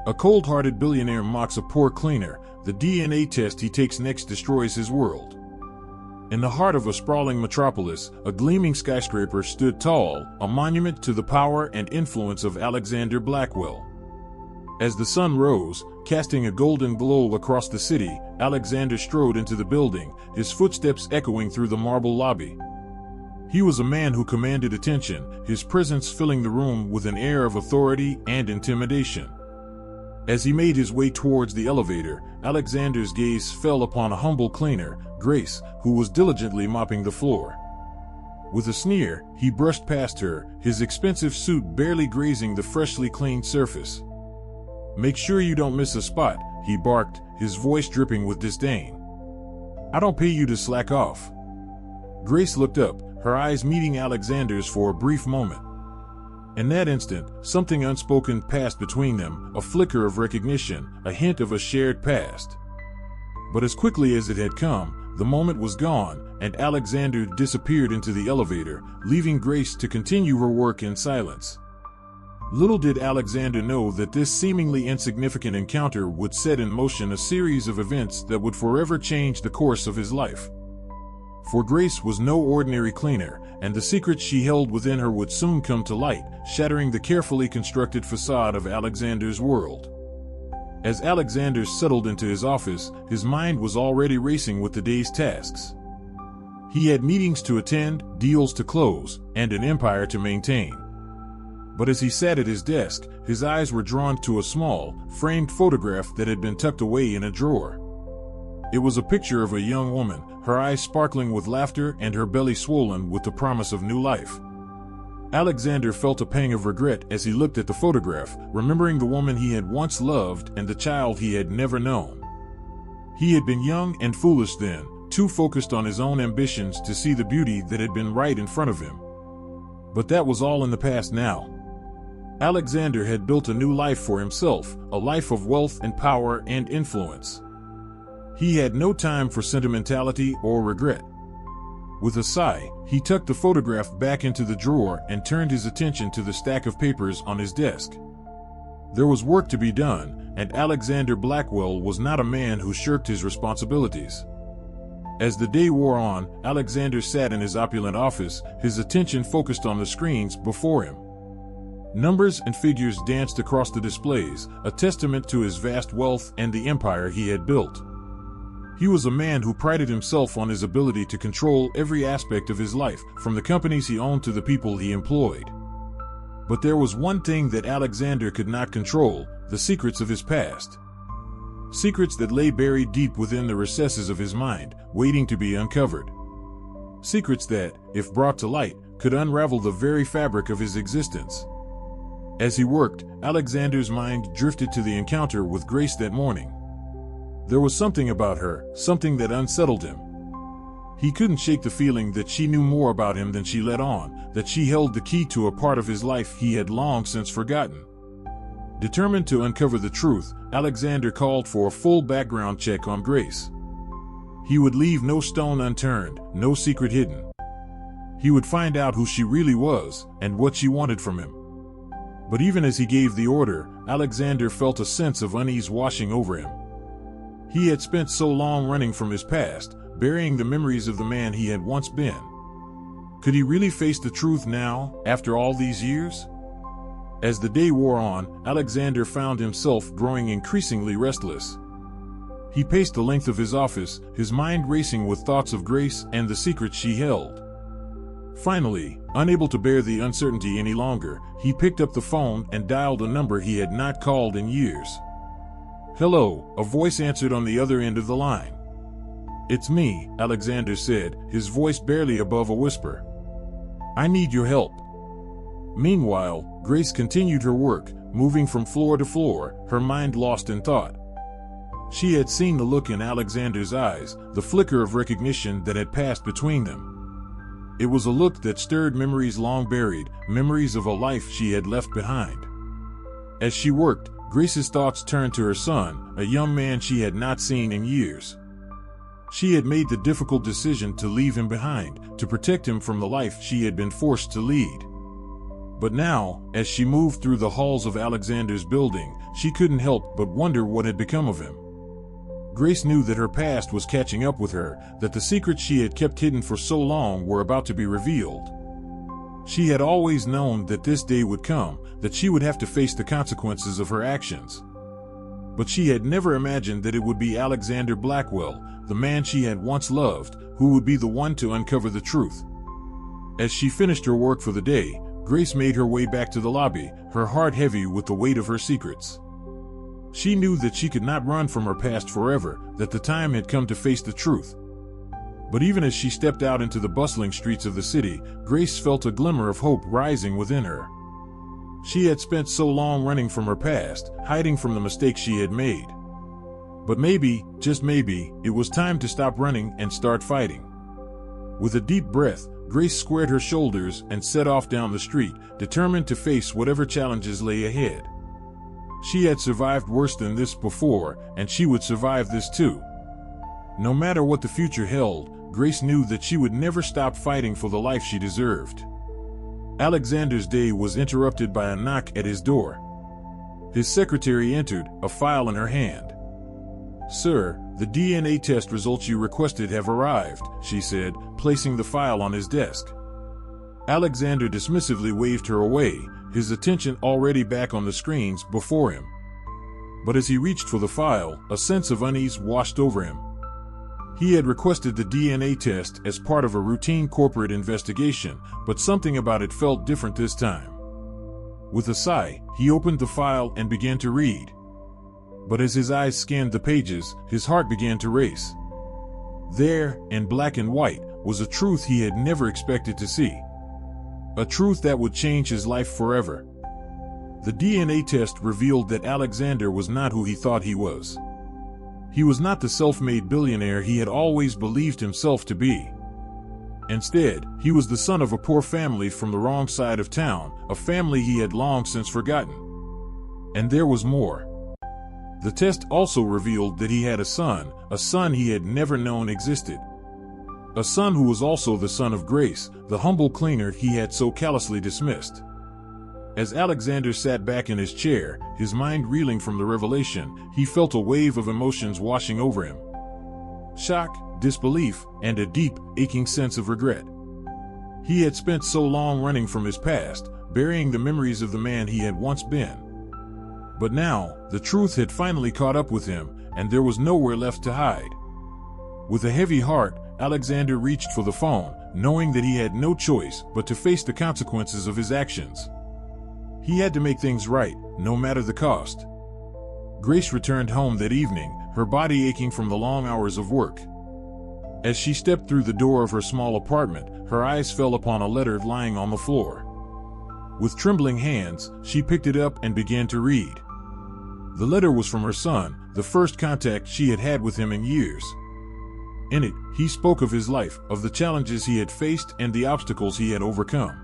A cold-hearted billionaire mocks a poor cleaner. The DNA test he takes next destroys his world. In the heart of a sprawling metropolis, a gleaming skyscraper stood tall, a monument to the power and influence of Alexander Blackwell. As the sun rose, casting a golden glow across the city, Alexander strode into the building, his footsteps echoing through the marble lobby. He was a man who commanded attention, his presence filling the room with an air of authority and intimidation. As he made his way towards the elevator, Alexander's gaze fell upon a humble cleaner, Grace, who was diligently mopping the floor. With a sneer, he brushed past her, his expensive suit barely grazing the freshly cleaned surface. "Make sure you don't miss a spot," he barked, his voice dripping with disdain. "I don't pay you to slack off." Grace looked up, her eyes meeting Alexander's for a brief moment. In that instant, something unspoken passed between them, a flicker of recognition, a hint of a shared past. But as quickly as it had come, the moment was gone, and Alexander disappeared into the elevator, leaving Grace to continue her work in silence. Little did Alexander know that this seemingly insignificant encounter would set in motion a series of events that would forever change the course of his life. For Grace was no ordinary cleaner, and the secrets she held within her would soon come to light, shattering the carefully constructed facade of Alexander's world. As Alexander settled into his office, his mind was already racing with the day's tasks. He had meetings to attend, deals to close, and an empire to maintain. But as he sat at his desk, his eyes were drawn to a small, framed photograph that had been tucked away in a drawer. It was a picture of a young woman, her eyes sparkling with laughter and her belly swollen with the promise of new life. Alexander felt a pang of regret as he looked at the photograph, remembering the woman he had once loved and the child he had never known. He had been young and foolish then, too focused on his own ambitions to see the beauty that had been right in front of him. But that was all in the past now. Alexander had built a new life for himself, a life of wealth and power and influence. He had no time for sentimentality or regret. With a sigh, he tucked the photograph back into the drawer and turned his attention to the stack of papers on his desk. There was work to be done, and Alexander Blackwell was not a man who shirked his responsibilities. As the day wore on, Alexander sat in his opulent office, his attention focused on the screens before him. Numbers and figures danced across the displays, a testament to his vast wealth and the empire he had built. He was a man who prided himself on his ability to control every aspect of his life, from the companies he owned to the people he employed. But there was one thing that Alexander could not control: the secrets of his past. Secrets that lay buried deep within the recesses of his mind, waiting to be uncovered. Secrets that, if brought to light, could unravel the very fabric of his existence. As he worked, Alexander's mind drifted to the encounter with Grace that morning. There was something about her, something that unsettled him. He couldn't shake the feeling that she knew more about him than she let on, that she held the key to a part of his life he had long since forgotten. Determined to uncover the truth, Alexander called for a full background check on Grace. He would leave no stone unturned, no secret hidden. He would find out who she really was, and what she wanted from him. But even as he gave the order, Alexander felt a sense of unease washing over him. He had spent so long running from his past, burying the memories of the man he had once been. Could he really face the truth now, after all these years? As the day wore on, Alexander found himself growing increasingly restless. He paced the length of his office, his mind racing with thoughts of Grace and the secrets she held. Finally, unable to bear the uncertainty any longer, he picked up the phone and dialed a number he had not called in years. "Hello," a voice answered on the other end of the line. "It's me," Alexander said, his voice barely above a whisper. "I need your help." Meanwhile, Grace continued her work, moving from floor to floor, her mind lost in thought. She had seen the look in Alexander's eyes, the flicker of recognition that had passed between them. It was a look that stirred memories long buried, memories of a life she had left behind. As she worked, Grace's thoughts turned to her son, a young man she had not seen in years. She had made the difficult decision to leave him behind, to protect him from the life she had been forced to lead. But now, as she moved through the halls of Alexander's building, she couldn't help but wonder what had become of him. Grace knew that her past was catching up with her, that the secrets she had kept hidden for so long were about to be revealed. She had always known that this day would come, that she would have to face the consequences of her actions. But she had never imagined that it would be Alexander Blackwell, the man she had once loved, who would be the one to uncover the truth. As she finished her work for the day, Grace made her way back to the lobby, her heart heavy with the weight of her secrets. She knew that she could not run from her past forever, that the time had come to face the truth. But even as she stepped out into the bustling streets of the city, Grace felt a glimmer of hope rising within her. She had spent so long running from her past, hiding from the mistakes she had made. But maybe, just maybe, it was time to stop running and start fighting. With a deep breath, Grace squared her shoulders and set off down the street, determined to face whatever challenges lay ahead. She had survived worse than this before, and she would survive this too. No matter what the future held, Grace knew that she would never stop fighting for the life she deserved. Alexander's day was interrupted by a knock at his door. His secretary entered, a file in her hand. "Sir, the DNA test results you requested have arrived," she said, placing the file on his desk. Alexander dismissively waved her away, his attention already back on the screens before him. But as he reached for the file, a sense of unease washed over him. He had requested the DNA test as part of a routine corporate investigation, but something about it felt different this time. With a sigh, he opened the file and began to read. But as his eyes scanned the pages, his heart began to race. There, in black and white, was a truth he had never expected to see. A truth that would change his life forever. The DNA test revealed that Alexander was not who he thought he was. He was not the self-made billionaire he had always believed himself to be. Instead, he was the son of a poor family from the wrong side of town, a family he had long since forgotten. And there was more. The test also revealed that he had a son he had never known existed. A son who was also the son of Grace, the humble cleaner he had so callously dismissed. As Alexander sat back in his chair, his mind reeling from the revelation, he felt a wave of emotions washing over him. Shock, disbelief, and a deep, aching sense of regret. He had spent so long running from his past, burying the memories of the man he had once been. But now, the truth had finally caught up with him, and there was nowhere left to hide. With a heavy heart, Alexander reached for the phone, knowing that he had no choice but to face the consequences of his actions. He had to make things right, no matter the cost. Grace returned home that evening, her body aching from the long hours of work. As she stepped through the door of her small apartment, her eyes fell upon a letter lying on the floor. With trembling hands, she picked it up and began to read. The letter was from her son, the first contact she had had with him in years. In it, he spoke of his life, of the challenges he had faced and the obstacles he had overcome.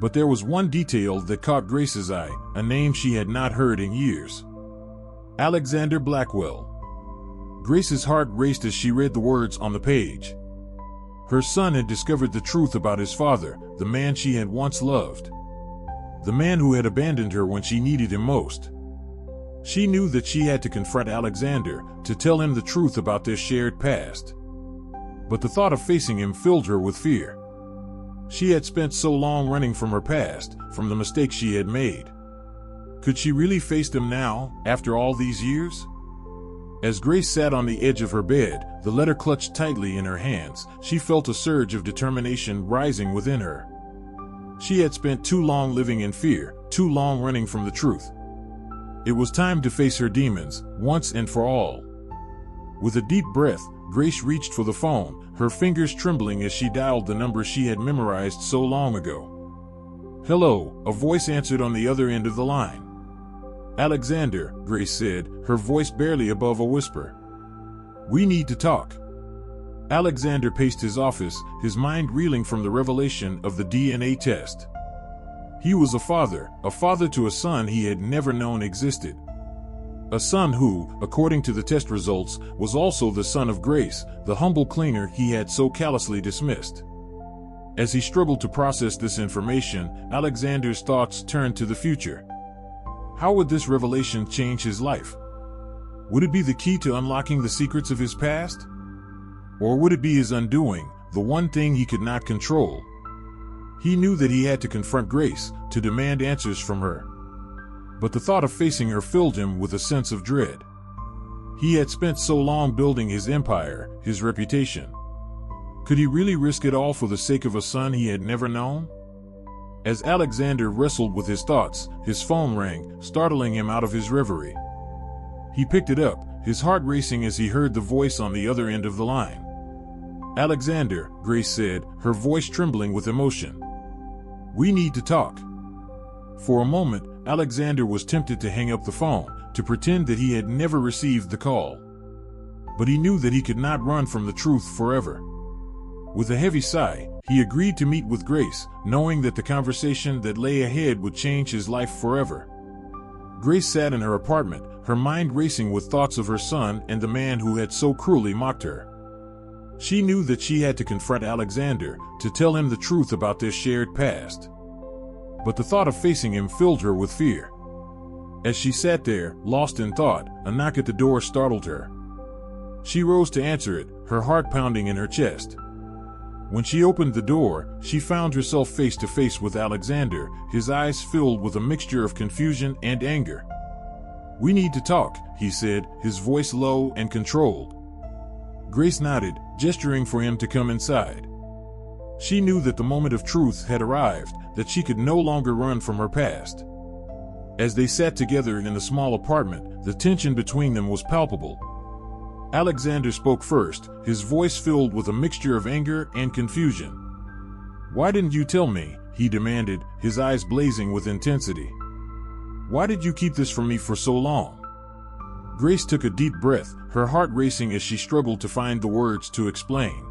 But there was one detail that caught Grace's eye, a name she had not heard in years. Alexander Blackwell. Grace's heart raced as she read the words on the page. Her son had discovered the truth about his father, the man she had once loved. The man who had abandoned her when she needed him most. She knew that she had to confront Alexander, to tell him the truth about their shared past. But the thought of facing him filled her with fear. She had spent so long running from her past, from the mistakes she had made. Could she really face them now, after all these years? As Grace sat on the edge of her bed, the letter clutched tightly in her hands, she felt a surge of determination rising within her. She had spent too long living in fear, too long running from the truth. It was time to face her demons, once and for all. With a deep breath, Grace reached for the phone, her fingers trembling as she dialed the number she had memorized so long ago. "Hello," a voice answered on the other end of the line. "Alexander," Grace said, her voice barely above a whisper. "We need to talk." Alexander paced his office, his mind reeling from the revelation of the DNA test. He was a father to a son he had never known existed. A son who, according to the test results, was also the son of Grace, the humble cleaner he had so callously dismissed. As he struggled to process this information, Alexander's thoughts turned to the future. How would this revelation change his life? Would it be the key to unlocking the secrets of his past? Or would it be his undoing, the one thing he could not control? He knew that he had to confront Grace, to demand answers from her. But the thought of facing her filled him with a sense of dread. He had spent so long building his empire, his reputation. Could he really risk it all for the sake of a son he had never known? As Alexander wrestled with his thoughts, his phone rang, startling him out of his reverie. He picked it up, his heart racing as he heard the voice on the other end of the line. "Alexander," Grace said, her voice trembling with emotion. "We need to talk." For a moment, Alexander was tempted to hang up the phone, to pretend that he had never received the call. But he knew that he could not run from the truth forever. With a heavy sigh, he agreed to meet with Grace, knowing that the conversation that lay ahead would change his life forever. Grace sat in her apartment, her mind racing with thoughts of her son and the man who had so cruelly mocked her. She knew that she had to confront Alexander, to tell him the truth about their shared past. But the thought of facing him filled her with fear. As she sat there, lost in thought, a knock at the door startled her. She rose to answer it, her heart pounding in her chest. When she opened the door, she found herself face to face with Alexander, his eyes filled with a mixture of confusion and anger. "We need to talk," he said, his voice low and controlled. Grace nodded, gesturing for him to come inside. She knew that the moment of truth had arrived, that she could no longer run from her past. As they sat together in the small apartment, the tension between them was palpable. Alexander spoke first, his voice filled with a mixture of anger and confusion. "Why didn't you tell me?" he demanded, his eyes blazing with intensity. "Why did you keep this from me for so long?" Grace took a deep breath, her heart racing as she struggled to find the words to explain.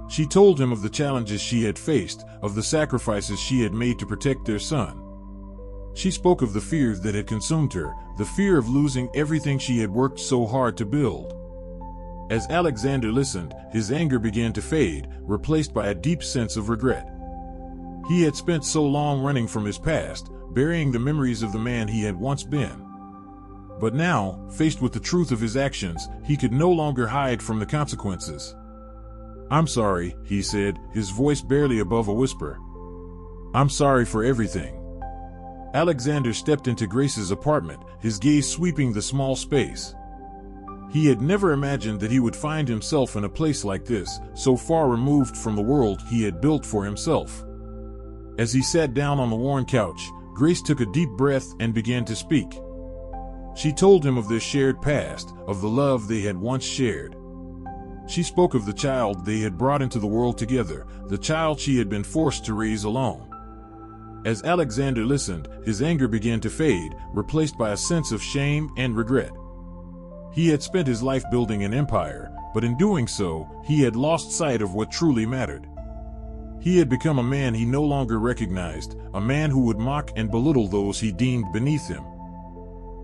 She told him of the challenges she had faced, of the sacrifices she had made to protect their son. She spoke of the fears that had consumed her, the fear of losing everything she had worked so hard to build. As Alexander listened, his anger began to fade, replaced by a deep sense of regret. He had spent so long running from his past, burying the memories of the man he had once been. But now, faced with the truth of his actions, he could no longer hide from the consequences. "I'm sorry," he said, his voice barely above a whisper. "I'm sorry for everything." Alexander stepped into Grace's apartment, his gaze sweeping the small space. He had never imagined that he would find himself in a place like this, so far removed from the world he had built for himself. As he sat down on the worn couch, Grace took a deep breath and began to speak. She told him of their shared past, of the love they had once shared. She spoke of the child they had brought into the world together, the child she had been forced to raise alone. As Alexander listened, his anger began to fade, replaced by a sense of shame and regret. He had spent his life building an empire, but in doing so, he had lost sight of what truly mattered. He had become a man he no longer recognized, a man who would mock and belittle those he deemed beneath him.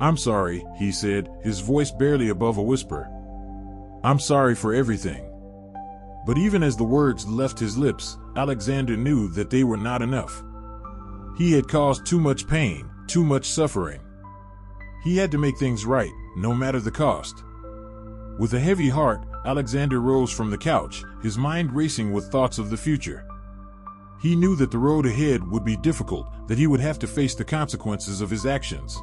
"I'm sorry," he said, his voice barely above a whisper. "I'm sorry for everything." But even as the words left his lips, Alexander knew that they were not enough. He had caused too much pain, too much suffering. He had to make things right, no matter the cost. With a heavy heart, Alexander rose from the couch, his mind racing with thoughts of the future. He knew that the road ahead would be difficult, that he would have to face the consequences of his actions.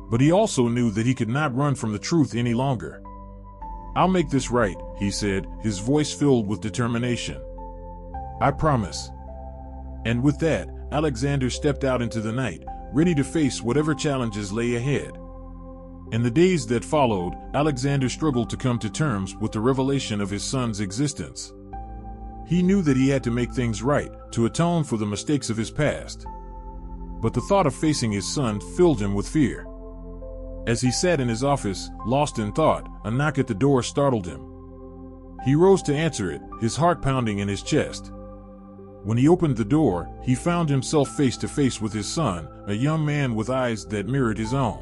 But he also knew that he could not run from the truth any longer. "I'll make this right," he said, his voice filled with determination. "I promise." And with that, Alexander stepped out into the night, ready to face whatever challenges lay ahead. In the days that followed, Alexander struggled to come to terms with the revelation of his son's existence. He knew that he had to make things right, to atone for the mistakes of his past. But the thought of facing his son filled him with fear. As he sat in his office, lost in thought, a knock at the door startled him. He rose to answer it, his heart pounding in his chest. When he opened the door, he found himself face to face with his son, a young man with eyes that mirrored his own.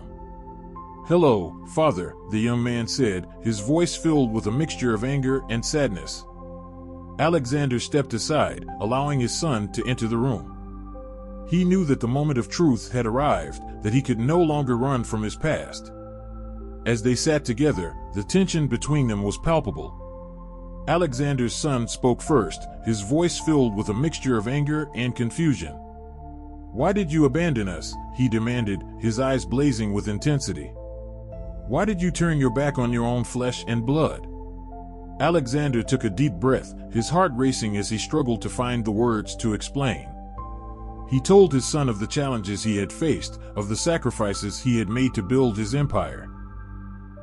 "Hello, Father," the young man said, his voice filled with a mixture of anger and sadness. Alexander stepped aside, allowing his son to enter the room. He knew that the moment of truth had arrived, that he could no longer run from his past. As they sat together, the tension between them was palpable. Alexander's son spoke first, his voice filled with a mixture of anger and confusion. "Why did you abandon us?" he demanded, his eyes blazing with intensity. "Why did you turn your back on your own flesh and blood?" Alexander took a deep breath, his heart racing as he struggled to find the words to explain. He told his son of the challenges he had faced, of the sacrifices he had made to build his empire.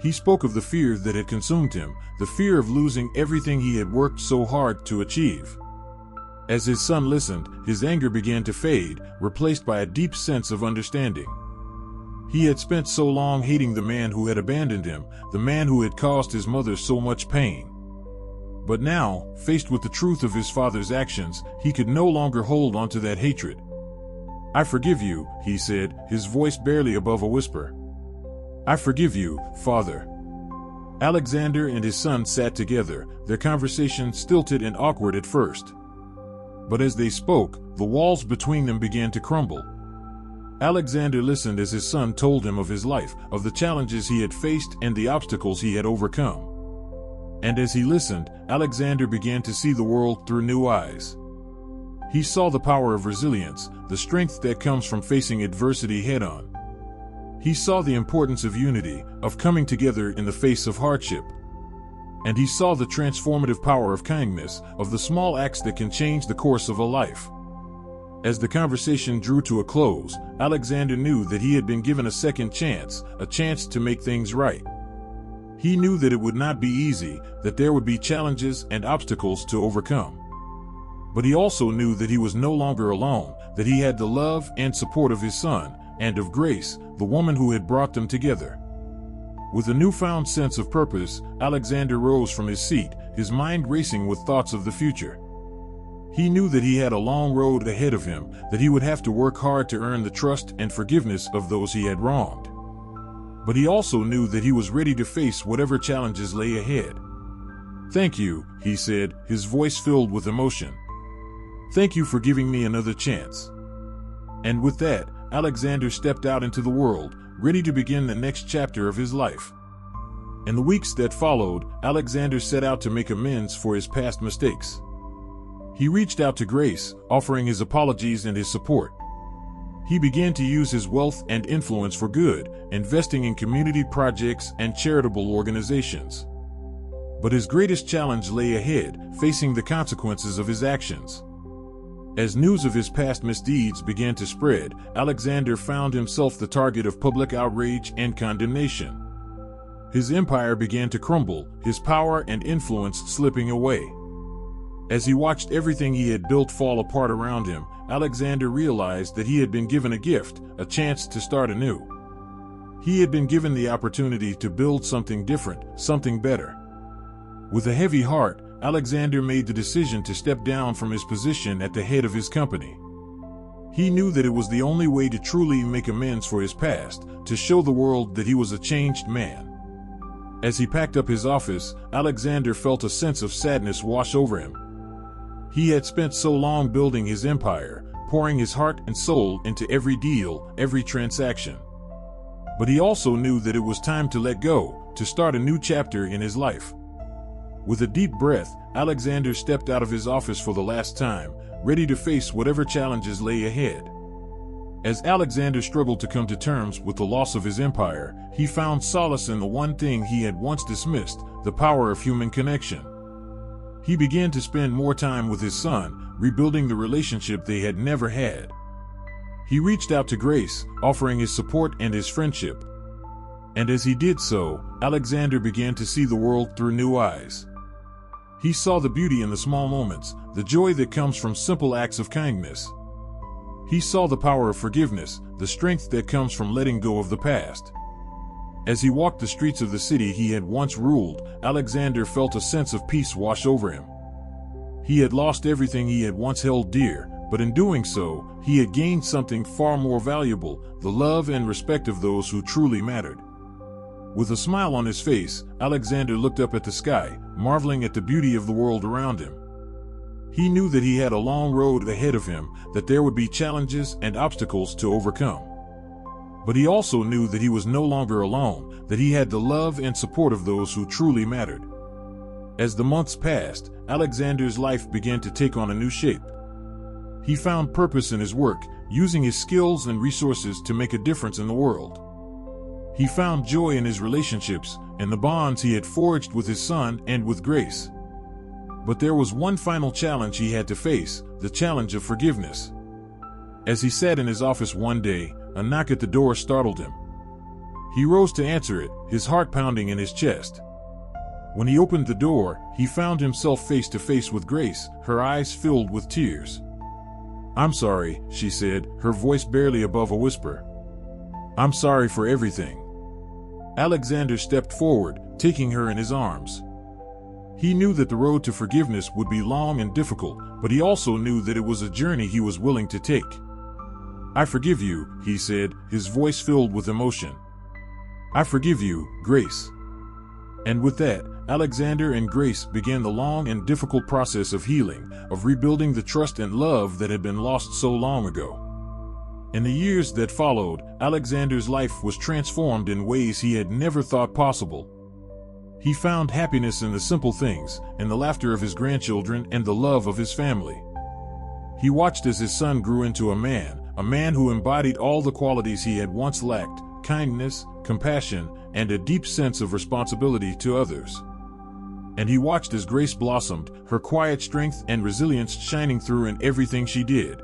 He spoke of the fear that had consumed him, the fear of losing everything he had worked so hard to achieve. As his son listened, his anger began to fade, replaced by a deep sense of understanding. He had spent so long hating the man who had abandoned him, the man who had caused his mother so much pain. But now, faced with the truth of his father's actions, he could no longer hold on to that hatred. "I forgive you," he said, his voice barely above a whisper. "I forgive you, Father." Alexander and his son sat together, their conversation stilted and awkward at first. But as they spoke, the walls between them began to crumble. Alexander listened as his son told him of his life, of the challenges he had faced and the obstacles he had overcome. And as he listened, Alexander began to see the world through new eyes. He saw the power of resilience, the strength that comes from facing adversity head-on. He saw the importance of unity, of coming together in the face of hardship. And he saw the transformative power of kindness, of the small acts that can change the course of a life. As the conversation drew to a close, Alexander knew that he had been given a second chance, a chance to make things right. He knew that it would not be easy, that there would be challenges and obstacles to overcome. But he also knew that he was no longer alone, that he had the love and support of his son, and of Grace, the woman who had brought them together. With a newfound sense of purpose, Alexander rose from his seat, his mind racing with thoughts of the future. He knew that he had a long road ahead of him, that he would have to work hard to earn the trust and forgiveness of those he had wronged. But he also knew that he was ready to face whatever challenges lay ahead. "Thank you," he said, his voice filled with emotion. "Thank you for giving me another chance." And with that, Alexander stepped out into the world, ready to begin the next chapter of his life. In the weeks that followed, Alexander set out to make amends for his past mistakes. He reached out to Grace, offering his apologies and his support. He began to use his wealth and influence for good, investing in community projects and charitable organizations. But his greatest challenge lay ahead, facing the consequences of his actions. As news of his past misdeeds began to spread, Alexander found himself the target of public outrage and condemnation. His empire began to crumble, his power and influence slipping away. As he watched everything he had built fall apart around him, Alexander realized that he had been given a gift, a chance to start anew. He had been given the opportunity to build something different, something better. With a heavy heart, Alexander made the decision to step down from his position at the head of his company. He knew that it was the only way to truly make amends for his past, to show the world that he was a changed man. As he packed up his office, Alexander felt a sense of sadness wash over him. He had spent so long building his empire, pouring his heart and soul into every deal, every transaction. But he also knew that it was time to let go, to start a new chapter in his life. With a deep breath, Alexander stepped out of his office for the last time, ready to face whatever challenges lay ahead. As Alexander struggled to come to terms with the loss of his empire, he found solace in the one thing he had once dismissed, the power of human connection. He began to spend more time with his son, rebuilding the relationship they had never had. He reached out to Grace, offering his support and his friendship. And as he did so, Alexander began to see the world through new eyes. He saw the beauty in the small moments, the joy that comes from simple acts of kindness. He saw the power of forgiveness, the strength that comes from letting go of the past. As he walked the streets of the city he had once ruled, Alexander felt a sense of peace wash over him. He had lost everything he had once held dear, but in doing so, he had gained something far more valuable, the love and respect of those who truly mattered. With a smile on his face, Alexander looked up at the sky, marveling at the beauty of the world around him. He knew that he had a long road ahead of him, that there would be challenges and obstacles to overcome. But he also knew that he was no longer alone, that he had the love and support of those who truly mattered. As the months passed, Alexander's life began to take on a new shape. He found purpose in his work, using his skills and resources to make a difference in the world. He found joy in his relationships and the bonds he had forged with his son and with Grace. But there was one final challenge he had to face, the challenge of forgiveness. As he sat in his office one day, a knock at the door startled him. He rose to answer it, his heart pounding in his chest. When he opened the door, he found himself face to face with Grace, her eyes filled with tears. "I'm sorry," she said, her voice barely above a whisper. "I'm sorry for everything." Alexander stepped forward, taking her in his arms. He knew that the road to forgiveness would be long and difficult, but he also knew that it was a journey he was willing to take. "I forgive you," he said, his voice filled with emotion. "I forgive you, Grace." And with that, Alexander and Grace began the long and difficult process of healing, of rebuilding the trust and love that had been lost so long ago. In the years that followed, Alexander's life was transformed in ways he had never thought possible. He found happiness in the simple things, in the laughter of his grandchildren and the love of his family. He watched as his son grew into a man who embodied all the qualities he had once lacked: kindness, compassion, and a deep sense of responsibility to others. And he watched as Grace blossomed, her quiet strength and resilience shining through in everything she did.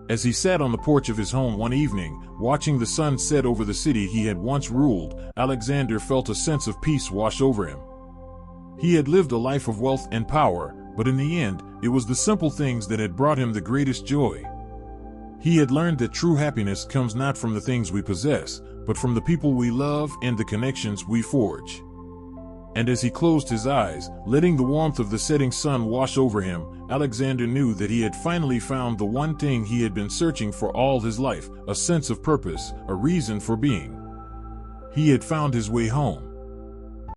As he sat on the porch of his home one evening, watching the sun set over the city he had once ruled, Alexander felt a sense of peace wash over him. He had lived a life of wealth and power, but in the end, it was the simple things that had brought him the greatest joy. He had learned that true happiness comes not from the things we possess, but from the people we love and the connections we forge. And as he closed his eyes, letting the warmth of the setting sun wash over him, Alexander knew that he had finally found the one thing he had been searching for all his life: a sense of purpose, a reason for being. He had found his way home.